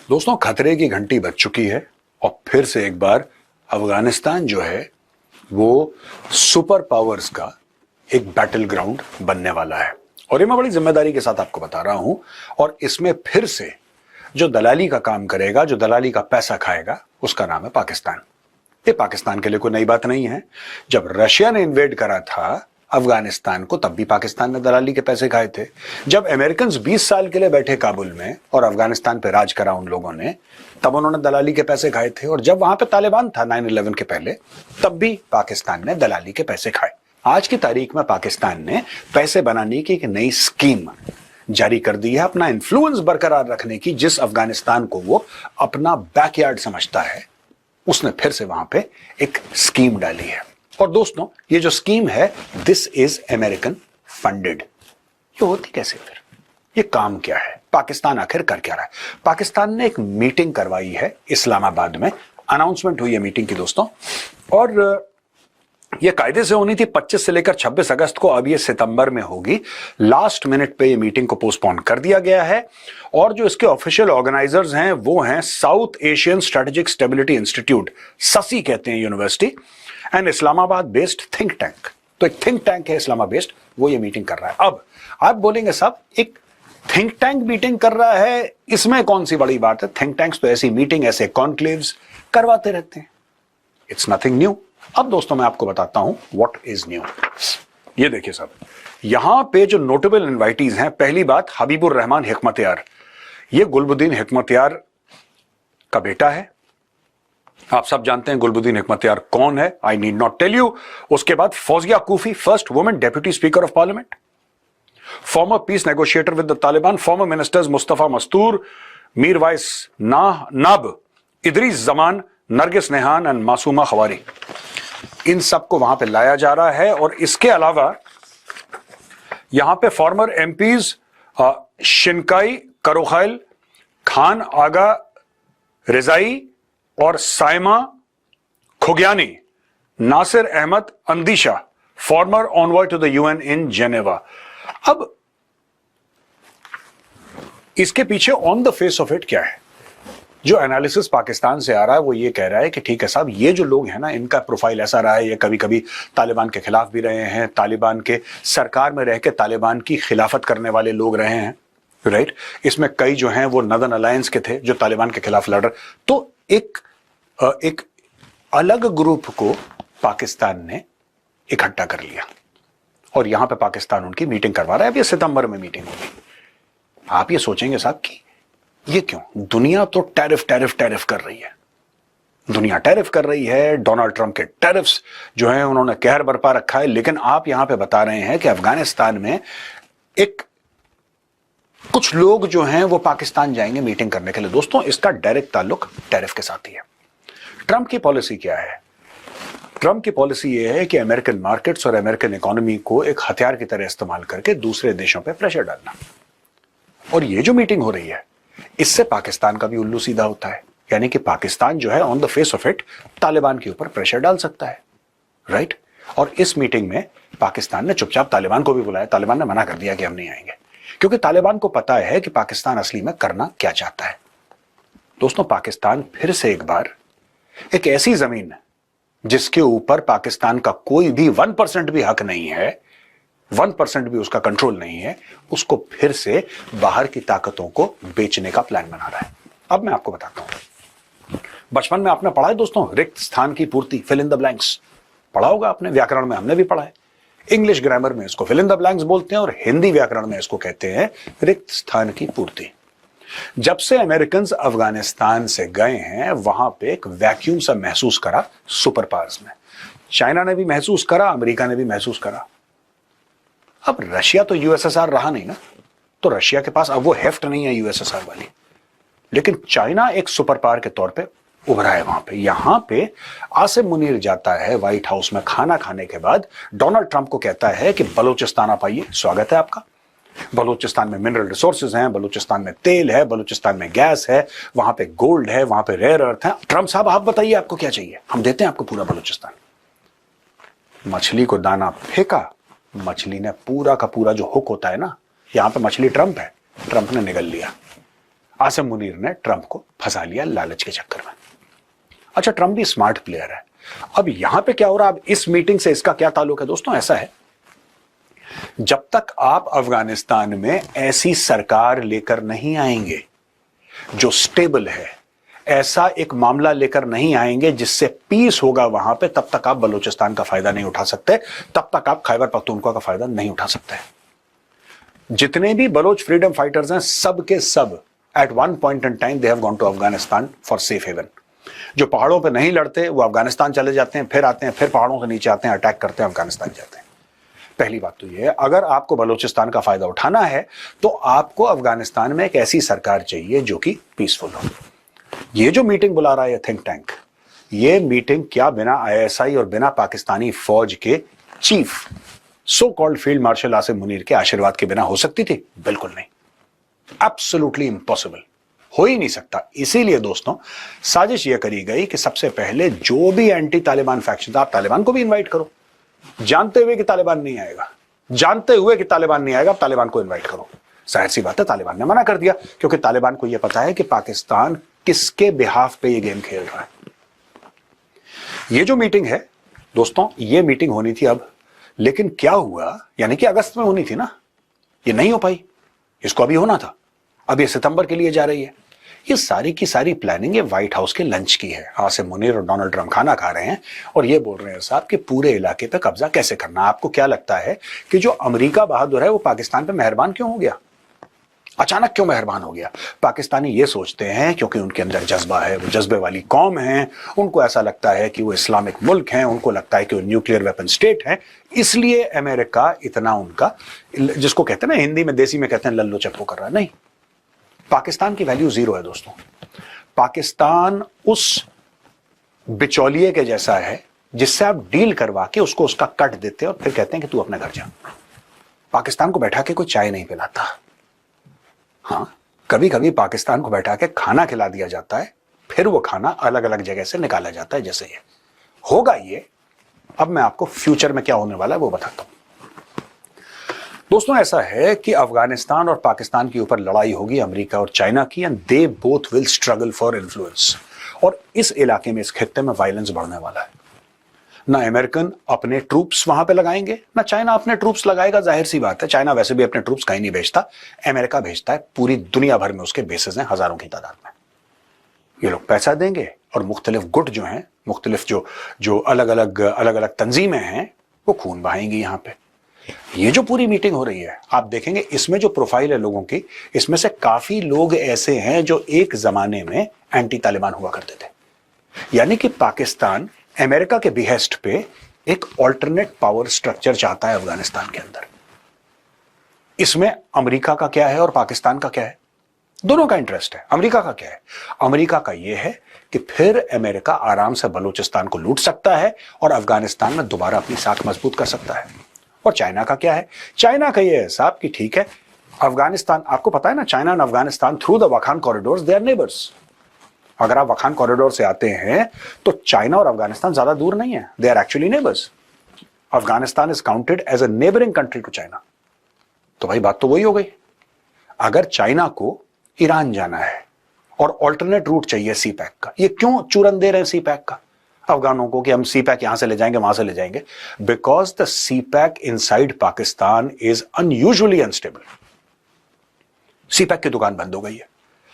दोस्तों, खतरे की घंटी बज चुकी है और फिर से एक बार अफगानिस्तान जो है वो सुपर पावर्स का एक बैटल ग्राउंड बनने वाला है। और ये मैं बड़ी जिम्मेदारी के साथ आपको बता रहा हूं। और इसमें फिर से जो दलाली का काम करेगा, जो दलाली का पैसा खाएगा, उसका नाम है पाकिस्तान। ये पाकिस्तान के लिए कोई नई बात नहीं है। जब रशिया ने इन्वेड करा था अफगानिस्तान को, तब भी पाकिस्तान ने दलाली के पैसे खाए थे। जब अमेरिकन 20 साल के लिए बैठे काबुल में और अफगानिस्तान पे राज करा उन लोगों ने, तब उन्होंने दलाली के पैसे खाए थे। और जब वहां पे तालिबान था 9/11 के पहले, तब भी पाकिस्तान ने दलाली के पैसे खाए। आज की तारीख में पाकिस्तान ने पैसे बनाने की एक नई स्कीम जारी कर दी है, अपना इन्फ्लुएंस बरकरार रखने की। जिस अफगानिस्तान को वो अपना बैकयार्ड समझता है, उसने फिर से वहां पे एक स्कीम डाली है। और दोस्तों, ये जो स्कीम है, दिस इज अमेरिकन फंडेड। ये होती कैसे फिर? ये काम क्या है? पाकिस्तान आखिर कर क्या रहा है? पाकिस्तान ने एक मीटिंग करवाई है इस्लामाबाद में। अनाउंसमेंट हुई है मीटिंग की दोस्तों, और ये कायदे से होनी थी 25 से लेकर 26 अगस्त को। अब ये सितंबर में होगी। लास्ट मिनट पे ये मीटिंग को पोस्टपोन कर दिया गया है। और जो इसके ऑफिशियल ऑर्गेनाइजर्स हैं वो हैं South Asian strategic stability institute, SASSI कहते हैं university, and Islamabad based think tank. तो एक थिंक टैंक है इस्लामाबाद बेस्ड, वो ये मीटिंग कर रहा है। अब आप बोलेंगे साहब, एक थिंक टैंक मीटिंग कर रहा है, इसमें कौन सी बड़ी बात है? थिंक टैंक्स तो ऐसी मीटिंग, ऐसे कॉन्क्लेव्स करवाते रहते हैं। It's nothing new. अब दोस्तों, मैं आपको बताता हूं व्हाट इज न्यू। ये देखिए साहब, यहां पे जो नोटेबल इनवाइटीज हैं, पहली बात हबीबुर रहमान हिकमतयार। ये गुलबुद्दीन हिकमतयार का बेटा है। आप सब जानते हैं गुलबुद्दीन हिकमतयार कौन है, I need not tell you. उसके बाद Fawzia Koofi, first women deputy speaker of parliament, former peace negotiator with the Taliban, former ministers Mustafa Mastoor, Mirwais Nab, Idrees Zaman, Nargis Nehan and Masuma खवारी। इन सबको वहां पे लाया जा रहा है। और इसके अलावा यहां पे फॉर्मर एमपीज शिनकाई करोखैल, खान आगा रिजाई और Saima Khugyani, Nasir Ahmad Andisha, former envoy to the UN in Geneva. अब इसके पीछे on the face of it क्या है? जो एनालिसिस पाकिस्तान से आ रहा है वो ये कह रहा है कि ठीक है साहब, ये जो लोग हैं ना, इनका प्रोफाइल ऐसा रहा है, ये कभी कभी तालिबान के खिलाफ भी रहे हैं, तालिबान के सरकार में रह के तालिबान की खिलाफत करने वाले लोग रहे हैं, राइट। इसमें कई जो हैं वो नदन अलायंस के थे जो तालिबान के खिलाफ लड़ रहे। तो एक अलग ग्रुप को पाकिस्तान ने इकट्ठा कर लिया और यहां पे पाकिस्तान उनकी मीटिंग करवा रहा है। अब ये सितंबर में मीटिंग होगी। आप ये सोचेंगे साहब कि ये क्यों? दुनिया तो टैरिफ टैरिफ टैरिफ कर रही है। दुनिया टैरिफ कर रही है। डोनाल्ड ट्रंप के टैरिफ्स जो हैं उन्होंने कहर बरपा रखा है। लेकिन आप यहां पे बता रहे हैं कि अफगानिस्तान में कुछ लोग जो हैं वो पाकिस्तान जाएंगे मीटिंग करने के लिए। दोस्तों, इसका डायरेक्ट ताल्लुक टैरिफ के साथ ही है। ट्रंप की पॉलिसी क्या है? ट्रंप की पॉलिसी यह है कि अमेरिकन मार्केट्स और अमेरिकन इकोनॉमी को एक हथियार की तरह इस्तेमाल करके दूसरे देशों पर प्रेशर डालना। और ये जो मीटिंग हो रही है, इससे पाकिस्तान का भी उल्लू सीधा होता है। यानी कि पाकिस्तान जो है on the face of it Taliban के ऊपर प्रेशर डाल सकता है, राइट। और इस मीटिंग में पाकिस्तान ने चुपचाप तालिबान को भी बुलाया। तालिबान ने मना कर दिया कि हम नहीं आएंगे, क्योंकि तालिबान को पता है कि पाकिस्तान असली में करना क्या चाहता है। दोस्तों, पाकिस्तान फिर से एक बार एक ऐसी जमीन जिसके ऊपर पाकिस्तान का कोई भी 1% भी हक नहीं है, 1% भी उसका कंट्रोल नहीं है, उसको फिर से बाहर की ताकतों को बेचने का प्लान बना रहा है। अब मैं आपको बताता हूं, बचपन में आपने पढ़ा है दोस्तों, रिक्त स्थान की पूर्ति, फिल इन द ब्लैंक्स। पढ़ा होगा आपने, व्याकरण में हमने भी पढ़ा है। इंग्लिश ग्रामर में इसको फिल इन द ब्लैंक्स बोलते हैं और हिंदी व्याकरण में इसको कहते हैं रिक्त स्थान की पूर्ति। जब से अमेरिकन अफगानिस्तान से गए हैं, वहां पे एक वैक्यूम सा महसूस करा सुपर पावर्स में। चाइना ने भी महसूस करा, अमेरिका ने भी महसूस करा। अब रशिया तो यूएसएसआर रहा नहीं ना, तो रशिया के पास अब वो हेफ्ट नहीं है यूएसएसआर वाली। लेकिन चाइना एक सुपर पावर के तौर पे उभरा है वहां पे। यहां पे आसिम मुनीर जाता है व्हाइट हाउस में खाना खाने के बाद, डोनाल्ड ट्रंप को कहता है कि बलूचिस्तान आप आइए, स्वागत है आपका। बलूचिस्तान में मिनरल रिसोर्सेज हैं, बलूचिस्तान में तेल है, बलूचिस्तान में गैस है, वहां पे गोल्ड है, वहां पे रेयर अर्थ है। ट्रंप साहब, आप बताइए आपको क्या चाहिए, हम देते हैं आपको पूरा बलूचिस्तान। मछली को दाना फेंका, मछली ने पूरा का पूरा जो हुक होता है ना, यहां पे मछली ट्रंप है, ट्रंप ने निगल लिया। आसिम मुनीर ने ट्रंप को फंसा फंसा लिया लालच के चक्कर में। अच्छा, ट्रंप भी स्मार्ट प्लेयर है। अब यहां पे क्या हो रहा है, अब इस मीटिंग से इसका क्या ताल्लुक है दोस्तों? ऐसा है, जब तक आप अफगानिस्तान में ऐसी सरकार लेकर नहीं आएंगे जो स्टेबल है, ऐसा एक मामला लेकर नहीं आएंगे जिससे पीस होगा वहां पे, तब तक आप बलूचिस्तान का फायदा नहीं उठा सकते, तब तक आप खैबर पख्तूनख्वा का फायदा नहीं उठा सकते। जितने भी बलोच फ्रीडम फाइटर्स हैं, सब के सब at one point in time they have gone to Afghanistan for safe haven. जो पहाड़ों पे नहीं लड़ते वो अफगानिस्तान चले जाते हैं, फिर आते हैं, फिर पहाड़ों से नीचे आते हैं, अटैक करते हैं, अफगानिस्तान जाते हैं। पहली बात तो ये है, अगर आपको बलूचिस्तान का फायदा उठाना है तो आपको अफगानिस्तान में एक ऐसी सरकार चाहिए जो कि पीसफुल हो। ये जो मीटिंग बुला रहा है थिंक टैंक, ये मीटिंग क्या बिना आईएसआई और बिना पाकिस्तानी फौज के chief so called field marshal Asim Munir के आशीर्वाद के बिना हो सकती थी? बिल्कुल नहीं, एब्सोल्युटली इम्पॉसिबल, हो ही नहीं सकता। इसीलिए दोस्तों साजिश यह करी गई कि सबसे पहले जो भी एंटी तालिबान फैक्शन था, आप तालिबान को भी इन्वाइट करो, जानते हुए कि तालिबान नहीं आएगा, जानते हुए कि तालिबान नहीं आएगा, तालिबान को इन्वाइट करो। जाहिर सी बात है तालिबान ने मना कर दिया, क्योंकि तालिबान को यह पता है कि पाकिस्तान किसके बिहाफ पे ये गेम खेल रहा है। ये जो मीटिंग है दोस्तों, ये मीटिंग होनी थी अब, लेकिन क्या हुआ, यानी कि अगस्त में होनी थी ना, ये नहीं हो पाई, इसको अभी होना था, अब ये सितंबर के लिए जा रही है। ये सारी की सारी प्लानिंग ये व्हाइट हाउस के लंच की है। आसिम मुनीर और डोनाल्ड ट्रंप खाना खा रहे हैं और ये बोल रहे हैं साहब कि पूरे इलाके पे कब्जा कैसे करना। आपको क्या लगता है कि जो अमेरिका बहादुर है वो पाकिस्तान पे मेहरबान क्यों हो गया? अचानक क्यों मेहरबान हो गया? पाकिस्तानी ये सोचते हैं क्योंकि उनके अंदर जज्बा है, वो जज्बे वाली कौम है, उनको ऐसा लगता है कि वो इस्लामिक मुल्क हैं, उनको लगता है कि वो न्यूक्लियर वेपन स्टेट है, इसलिए अमेरिका इतना उनका, जिसको कहते हैं ना हिंदी में, देसी में कहते हैं लल्लो चप्पो कर रहा है। नहीं, पाकिस्तान की वैल्यू जीरो है दोस्तों। पाकिस्तान उस बिचौलिए के जैसा है जिससे आप डील करवा के उसको उसका कट देते हैं और फिर कहते हैं कि तू अपने घर जा। पाकिस्तान को बैठा के कोई चाय नहीं पिलाता। हाँ, कभी कभी पाकिस्तान को बैठा के खाना खिला दिया जाता है, फिर वो खाना अलग अलग जगह से निकाला जाता है। जैसे ये होगा, ये अब मैं आपको फ्यूचर में क्या होने वाला है वो बताता हूं। दोस्तों ऐसा है कि अफगानिस्तान और पाकिस्तान के ऊपर लड़ाई होगी अमेरिका और चाइना की, and they both will struggle for influence. और इस इलाके में, इस खित्ते में वायलेंस बढ़ने वाला है। ना अमेरिकन अपने ट्रूप्स वहां पे लगाएंगे, ना चाइना अपने ट्रूप्स लगाएगा। जाहिर सी बात है, चाइना वैसे भी अपने ट्रूप्स कहीं नहीं भेजता, अमेरिका भेजता है। पूरी दुनिया भर में उसके बेसेस हैं, हजारों की तादाद में। ये लोग पैसा देंगे और मुख्तलिफ गुट जो हैं, मुख्तलिफ जो अलग अलग तंजीमें हैं, वो खून बहाएंगी यहां पे। ये जो पूरी मीटिंग हो रही है, आप देखेंगे इसमें जो प्रोफाइल है लोगों की, इसमें से काफी लोग ऐसे हैं जो एक जमाने में एंटी तालिबान हुआ करते थे। यानी कि पाकिस्तान अमेरिका के बिहेस्ट पे एक ऑल्टरनेट पावर स्ट्रक्चर चाहता है अफगानिस्तान के अंदर। इसमें अमेरिका का क्या है और पाकिस्तान का क्या है? दोनों का इंटरेस्ट है। अमेरिका का क्या है? अमेरिका का यह है कि फिर अमेरिका आराम से बलूचिस्तान को लूट सकता है और अफगानिस्तान में दोबारा अपनी साख मजबूत कर सकता है। और चाइना का क्या है? चाइना का यह हिसाब कि ठीक है, अफगानिस्तान, आपको पता है ना, China and Afghanistan through the Wakhan corridors they are neighbours. अगर आप वखान कॉरिडोर से आते हैं तो चाइना और अफगानिस्तान ज्यादा दूर नहीं है, they are actually neighbours. Afghanistan is counted as a neighbouring country to China. तो भाई बात तो वही हो गई। अगर चाइना को ईरान जाना है और ऑल्टरनेट रूट चाहिए सी पैक का, ये क्यों चूरन दे रहे हैं सी पैक का अफगानों को कि हम सी पैक यहां से ले जाएंगे, वहां से ले जाएंगे? Because the CPEC inside Pakistan is unusually unstable. CPEC की दुकान बंद हो गई है,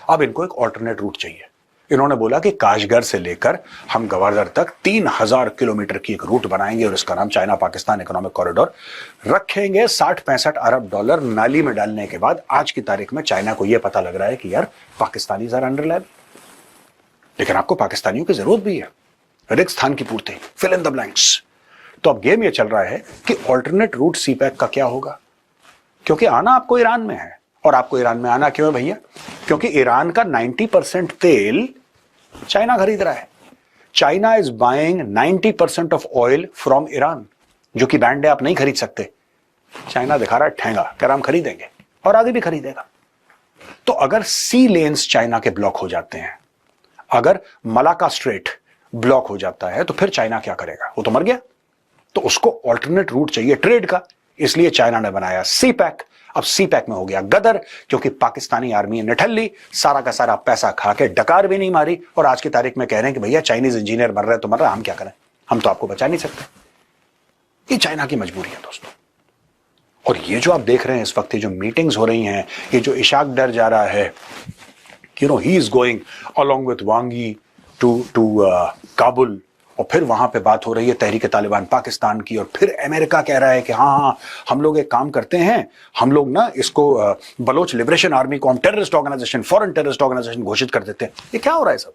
अब इनको एक ऑल्टरनेट रूट चाहिए। इन्होंने बोला कि काशगर से लेकर हम गवादर तक 3000 किलोमीटर की एक रूट बनाएंगे और इसका नाम चाइना पाकिस्तान इकोनॉमिक कॉरिडोर रखेंगे। 60-65 अरब डॉलर नाली में डालने के बाद आज की तारीख में चाइना को यह पता लग रहा है कि यार पाकिस्तानी आर अनरिलायबल, लेकिन आपको पाकिस्तानियों की जरूरत भी है, रिक्त स्थान की पूर्ति, फिल इन द ब्लैंक्स। तो अब गेम ये चल रहा है कि ऑल्टरनेट रूट सी पैक का क्या होगा, क्योंकि आना आपको ईरान में है। और आपको ईरान में आना क्यों है भैया? क्योंकि ईरान का 90% तेल चाइना खरीद रहा है। China is buying 90% of oil from Iran, जो कि बैंड है, आप नहीं खरीद सकते। चाइना दिखा रहा है ठेंगा, कह रहा हम खरीदेंगे और आगे भी खरीदेगा। तो अगर सी लेन्स चाइना के ब्लॉक हो जाते हैं, अगर मलाका स्ट्रेट ब्लॉक हो जाता है, तो फिर चाइना क्या करेगा? वो तो मर गया। तो उसको ऑल्टरनेट रूट चाहिए ट्रेड का, इसलिए चाइना ने बनाया सी पैक। अब सी पैक में हो गया गदर, क्योंकि पाकिस्तानी आर्मी ने निठल्ली, सारा का सारा पैसा खा के डकार भी नहीं मारी, और आज की तारीख में कह रहे हैं कि भैया चाइनीज इंजीनियर मर रहे तो मर रहा, हम क्या करें, हम तो आपको बचा नहीं सकते। ये चाइना की मजबूरी है दोस्तों। और ये जो आप देख रहे हैं इस वक्त, ये जो मीटिंग्स हो रही हैं, ये जो इशाक डर जा रहा है, he is going along with Wang Yi to Kabul, और फिर वहां पे बात हो रही है तहरीक तालिबान पाकिस्तान की, और फिर अमेरिका कह रहा है कि हाँ हम लोग एक काम करते हैं, हम लोग ना इसको बलोच लिबरेशन आर्मी को हम terrorist organisation, foreign terrorist organisation घोषित कर देते हैं। ये क्या हो रहा है सब?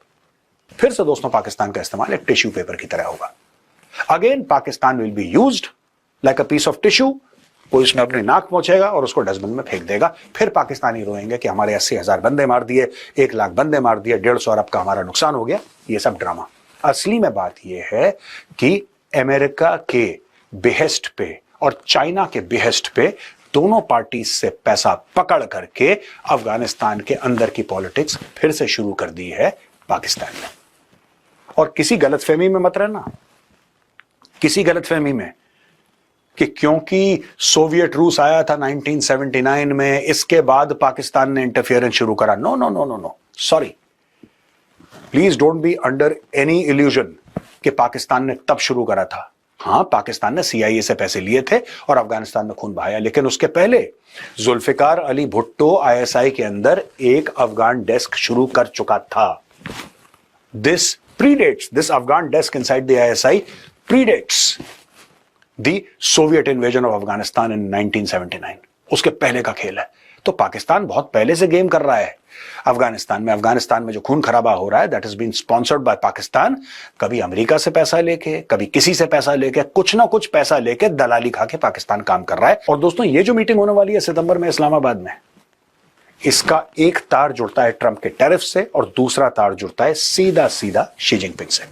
फिर से दोस्तों पाकिस्तान का इस्तेमाल एक टिश्यू पेपर की तरह होगा। Again Pakistan will be used like a piece of tissue, कोई उसमें अपनी नाक पहुंचेगा और उसको डस्टबिन में फेंक देगा। फिर पाकिस्तानी रोएंगे कि हमारे 80,000 बंदे मार दिए, 1 लाख बंदे मार दिए, 150 अरब का हमारा नुकसान हो गया। ये सब ड्रामा। असली में बात यह है कि अमेरिका के बेहेस्ट पे और चाइना के बेहेस्ट पे दोनों पार्टी से पैसा पकड़ करके अफगानिस्तान के अंदर की पॉलिटिक्स फिर से शुरू कर दी है पाकिस्तान ने। और किसी गलतफहमी में मत रहना, किसी गलतफहमी में कि क्योंकि सोवियत रूस आया था 1979 में, इसके बाद पाकिस्तान ने इंटरफियरेंस शुरू करा। No no no no no, sorry, please don't be under any illusion कि पाकिस्तान ने तब शुरू करा था। हां, पाकिस्तान ने CIA से पैसे लिए थे और अफगानिस्तान में खून बहाया, लेकिन उसके पहले जुल्फिकार अली भुट्टो ISI के अंदर एक अफगान डेस्क शुरू कर चुका था। This predates, this Afghan desk inside the ISI predates the Soviet invasion of Afghanistan in 1979। उसके पहले का खेल है। तो पाकिस्तान बहुत पहले से गेम कर रहा है अफगानिस्तान में। अफगानिस्तान में जो खून खराबा हो रहा है, that is been sponsored by Pakistan. कभी अमेरिका से पैसा लेके, कभी किसी से पैसा लेके, कुछ ना कुछ पैसा लेके दलाली खा के पाकिस्तान काम कर रहा है। और दोस्तों, ये जो मीटिंग होने वाली है सितंबर में इस्लामाबाद में, इसका एक तार जुड़ता है ट्रंप के टैरिफ से और दूसरा तार जुड़ता है सीधा सीधा शी जिनपिंग से।